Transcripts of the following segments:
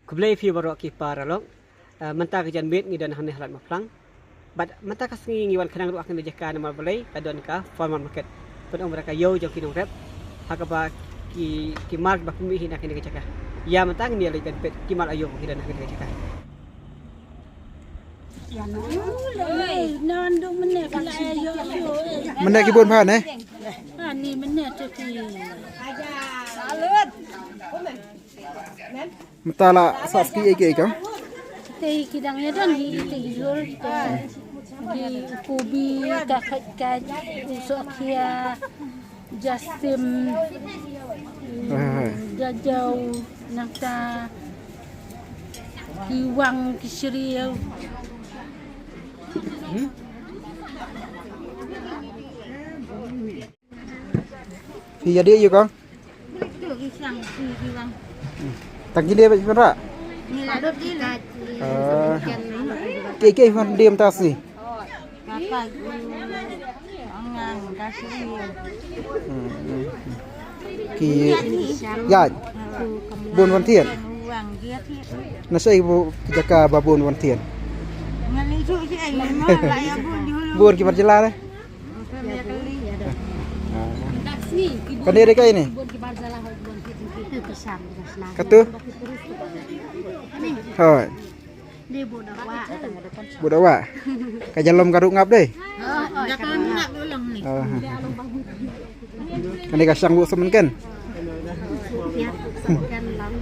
Kublai fi barok ki paralog mentah kejan bit ngi dan haneh halat maplang bat mentah kasngi ngi wan kanang ru akan dejaka nama balai kadon ka farmer market pen mereka yo jo kinong rep hakaba ki mark ba kumi hina akan dejaka ya mentah ngi ali ben pet ki mal ayo ki dan akan dejaka Nando meneh kala ayo yo. Meneh ki bun phan Ani meneh tu ki. Mentala saski ike ikam. Teh kidangnya dan di tejul di kubi kakak usok kia Justin jajau nakta kiwang kisiriau. Phi jadi yu kong. Tu kisang kiwang. Tang kini apa sih Niladot di lah. Ike fan diam tasi. Kakak angang kasiriau. Ki ya bun wan thiện. Uang dia ti. Nasai bu jaka babun wan thiện. Ngali su si ai mo la ya bun di hulu. Bun ki barjela deh. Kan dia kai ni. Katu. Thôi. Dia budak wa. Budak wa. Kajalom karuk ngap deh. Dak nak ulang ni. Kan dia kasang bu semen kan. Ya, kan lang.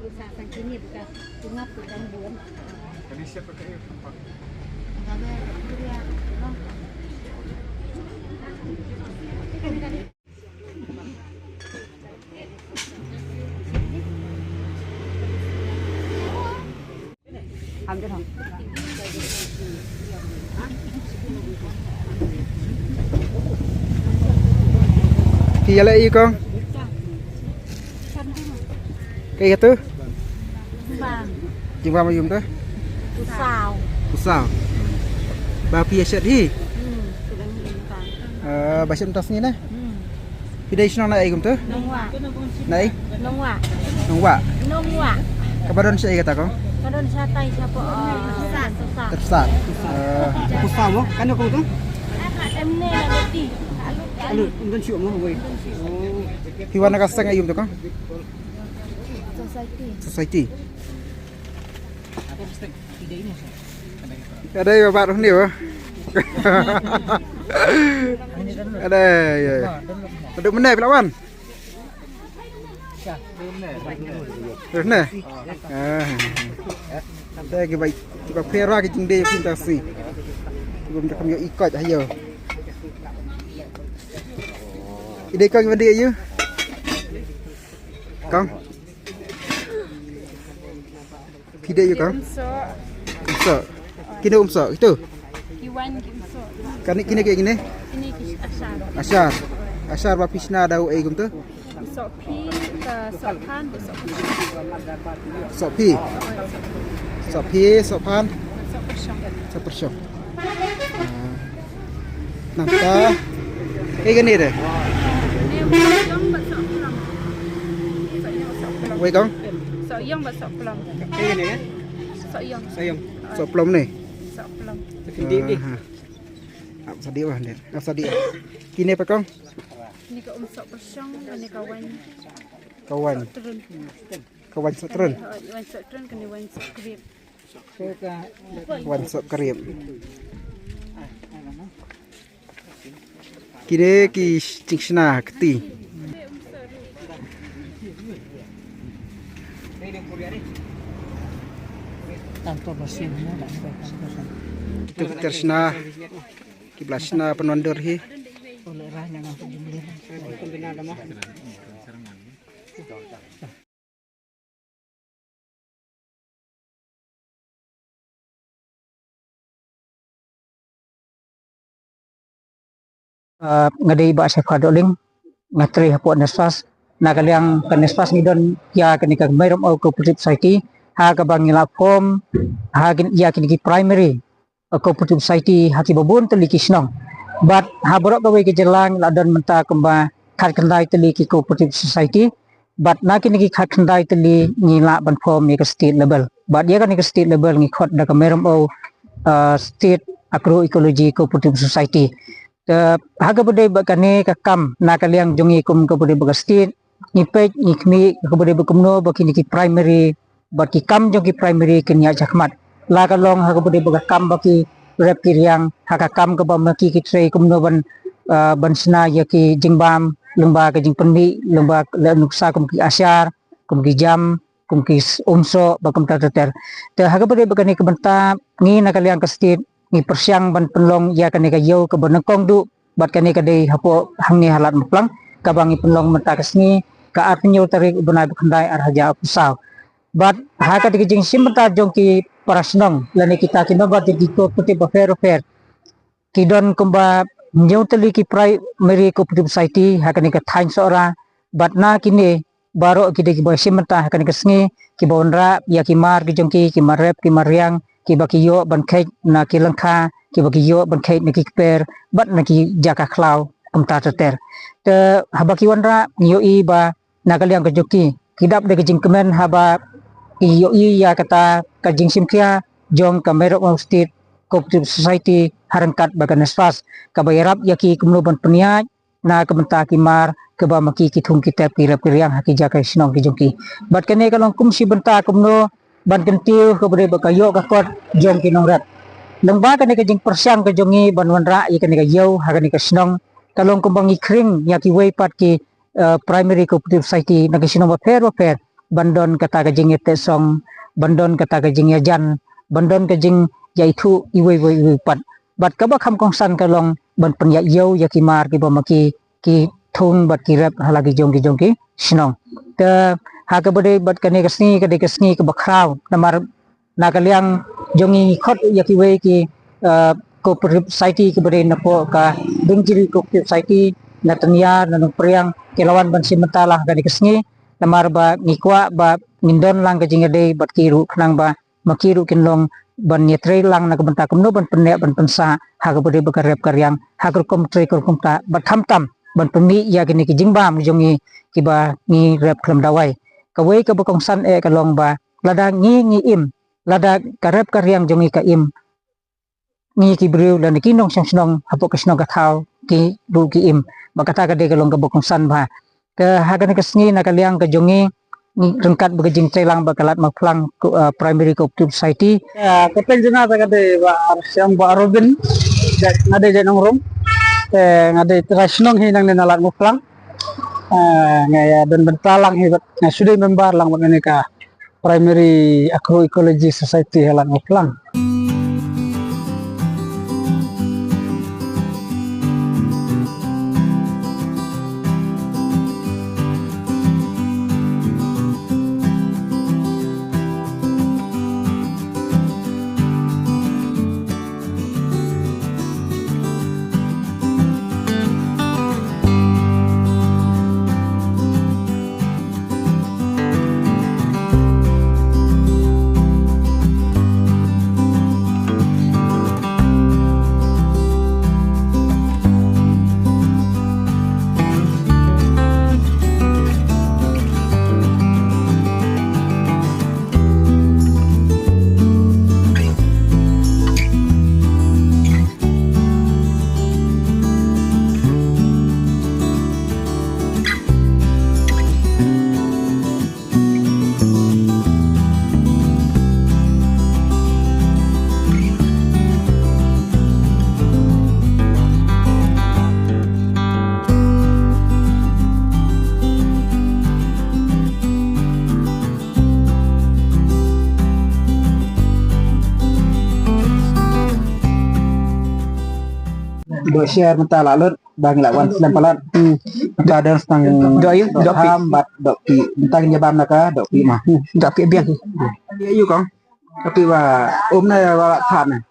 Rusak sangkini bekas tungap dan buan. Kali siapa kayak apa? Thì lại y con. Cây tu. Vàng, Jumpa ma yum tu. xào. Usah. Ba pia set hi. Sedang vàng. Ba sem tas ni nah. Pidai sino na igum tu. Nông họa. Nai. Nông họa. Nong wa. Nông họa. Kabaron sa kata ko. Kadon sa tay sa po. Sa. Tersat. pusau mo kan ko tu Em ne là được đi. alu ngan siu mo we Hi wana ka sang ayum tu ko. Society. Society. Ada ya Pak ni apa? Ada ya. Duduk mana pelawan? Duduk mana? Saya ke baik. Kita pera ke jing dia pinta si. Belum tak kami ikut ayo. Ide kang mana dia? Kang. Pidai you kang. Umso. Kini umso itu. Iwan kimso. Kan kini kayak gini. Ini kis asar. Asar. Asar ba pisna daw ay gum tu. Sopi ke sopan ke sopan. Sopi. Sopi, sopan, sopersyong. Nampa. Kayak gini deh. Wei kong. Soyong ba soplam. kayak gini kan Soyong. sayang Soplom nih. Soplam. di di Apa sadio ah nih. Apa sadio. Kini apa kong? Ini ka umsok persyong, ini ka wan Kawan. turun. Kawan sotron. Wan sok turun kini wan sok krip. Kawan sok kerip. Kini ki cingsna keti. tanpa mesin Itu tersna kiblasna penondur hi. oleh rahnya langsung dibeli pembina agama ngadai ba sa kadoling ngatri hapo nespas nagaliang kanespas ngidon ya kenika mayrom o cooperative society ha kabang ngila form ha gin ya kiniki primary cooperative society hati babun teli kisnong but haborok gawe ke jelang ladan menta kemba khat kendai teli ki cooperative society but nakin ki khat kendai teli ngila ban form ni ke state level but dia kan ni ke state level ngi khot da kameram o state agroecology cooperative society haga bodai bakane ka kam nakaliang jongi kum ka bodai baga state ni pej ni kmi ka bodai bakumno bakini ki primary baki kam jongi primary kenya jakmat la ka long haga bodai baga kam baki rep kiriang haga kam ka ba maki ki trei kumno ban sna ya ki jingbam lengba ka jing pendi lengba nuksa kum ki asyar kum ki jam kum ki umso bakum ter te haga bodai bakane ka benta ngi nakaliang ka state ni persiang ban penlong ya kane ka yau ka banakong du bat kane ka dei hapo hangni halat maplang ka bangi penlong menta kasni ka artinyo tarik ubana khandai arhaja pusaw bat ha ka diging simta jongki parasnong lani kita kino bat di cooperative affair kidon kumba nyoteli ki primary cooperative society ha kane ka thain sora bat na kini baro kide ki boy simta ha kane kasni ki bonra ya ki mar ki jongki ki marep ki mariang ki baki yo ban khet na ki langkha ki baki yo ban khet na ki per bat na ki jaka klau kumta ter te habaki wanra yo i ba nakaliang kejoki kidap de kejing kemen haba ki yo i ya kata kajing simkia jong kamero state cooperative society harangkat bagan spas kabayarap yaki kumno ban peniat na kementa ki mar keba maki ki thung ki tep ki rap ki riang haki jaka sinong ki joki bat kene kalong kum si benta kumno ban kentiu ke bere bakayo ka kot jong kinong rat lengba ka ne ka jing persiang ka jongi ban wanra i ka ne ka yau ha ka ne ka snong kalong kumbang i kring ya ki way pat ki primary cooperative society na ka sinong fair bandon kata ka jing ete song bandon kata ka jing ya jan bandon ka jing ya itu i way pat bat ka ba kham kong san kalong ban pen ya yau ya ki mar ki ba maki ki thung bat ki rap halagi jong ki snong te haga bade bat kane kasni ke bakraw namar nakaliang jongi khot yaki we ki cooperative society ke bade napo ka dingjiri cooperative society natanya nanong priang kelawan ban simentalah kane kasni namar ba ngikwa ba ngindon lang ka jingade bat kiru khnang ba makiru kinlong ban yetre lang na kabanta kumno ban penne ban pensa haga bade bakarep karyang hagur kom tre kom ta bat hamtam ban pemi ya kini ki jingbam jongi kiba ni rep klam dawai kawai ka bakong san kalong ba lada ngi im lada karep karyang jongi ka im ngi ki briu dan kinong snong hapo ka snong ka thau ki du ki im bakata ka de kalong ka bakong san ba ka hagan ka sngi na kalyang ka jongi ni rengkat bagajing celang bakalat maplang primary cooperative society kapen jena ta ka de ba arsang ba robin ngade janong rom ngade trasnong hinang nalat maplang ngaya dan bentalang hebat sudah member lang ka primary agroecology society halang ngoplang do share mental alur bang lawan lempalan da ada stang do yu do ham bat do pi tang nya bam naka do pi ma do pi biang dia yu kong tapi wa na wa than này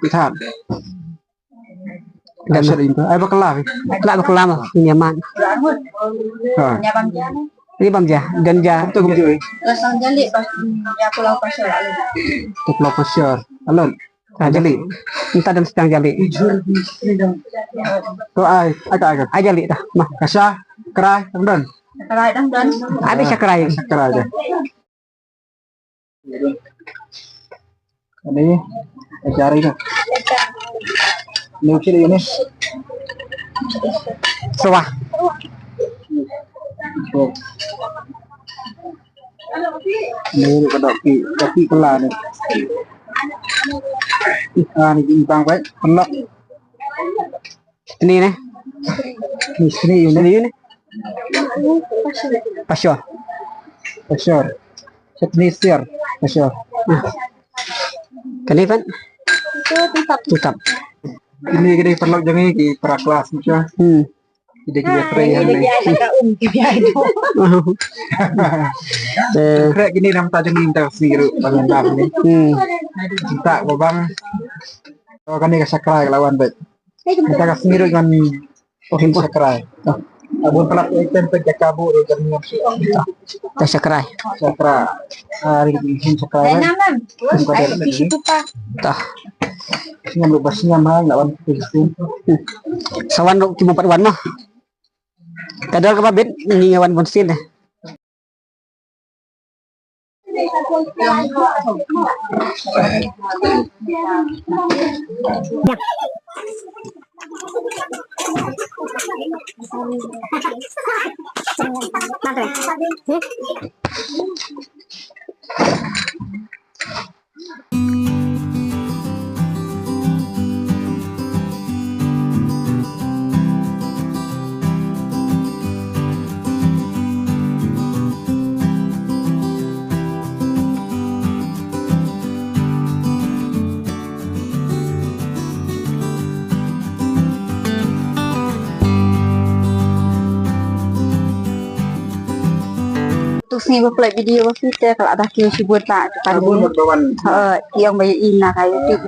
pi than dan sering ai bakala ma nyaman Nhà bằng giá đấy. ini bang ja dan ja tu kum jui Rasang jali pas ya pulau pasir lalu. tu pulau pasir alun Jali. Entah dan sedang jali. To ai agak Ai jali dah. Mah. kasah kerai dan Kerai dan Ada cakrai. kerai aja. Ini cari dah. Ini kiri ini. Sawah. Ini kopi kelah ni. Ni bintang baik. Penak. Ini nih. Ni sini ini. Pasyo. Pasyor. Chutney sir. Pasyor. Kani kan? Tutup. Ini gede perlu jangan di pra kelas macam. Tidak juga tray yang ni. Kerek gini nam tajam minta siru bagian dalam ni. Cinta babang. Oh kan ni kasakrai lawan bet. Kita kasih siru dengan pohon sakrai. Abun pelak item penjakabu dan minyak Dah cakrai. sakra. Hari ini sakrai. Tah. Singa berbasnya mahal lawan Filistin. Sawan dok timu pat wan mah. Kadal ka babit ngingawan bonsin deh. Untuk sini play video kita kalau ada kira si buat tak Abun berbawan yang banyak ina kayak YouTube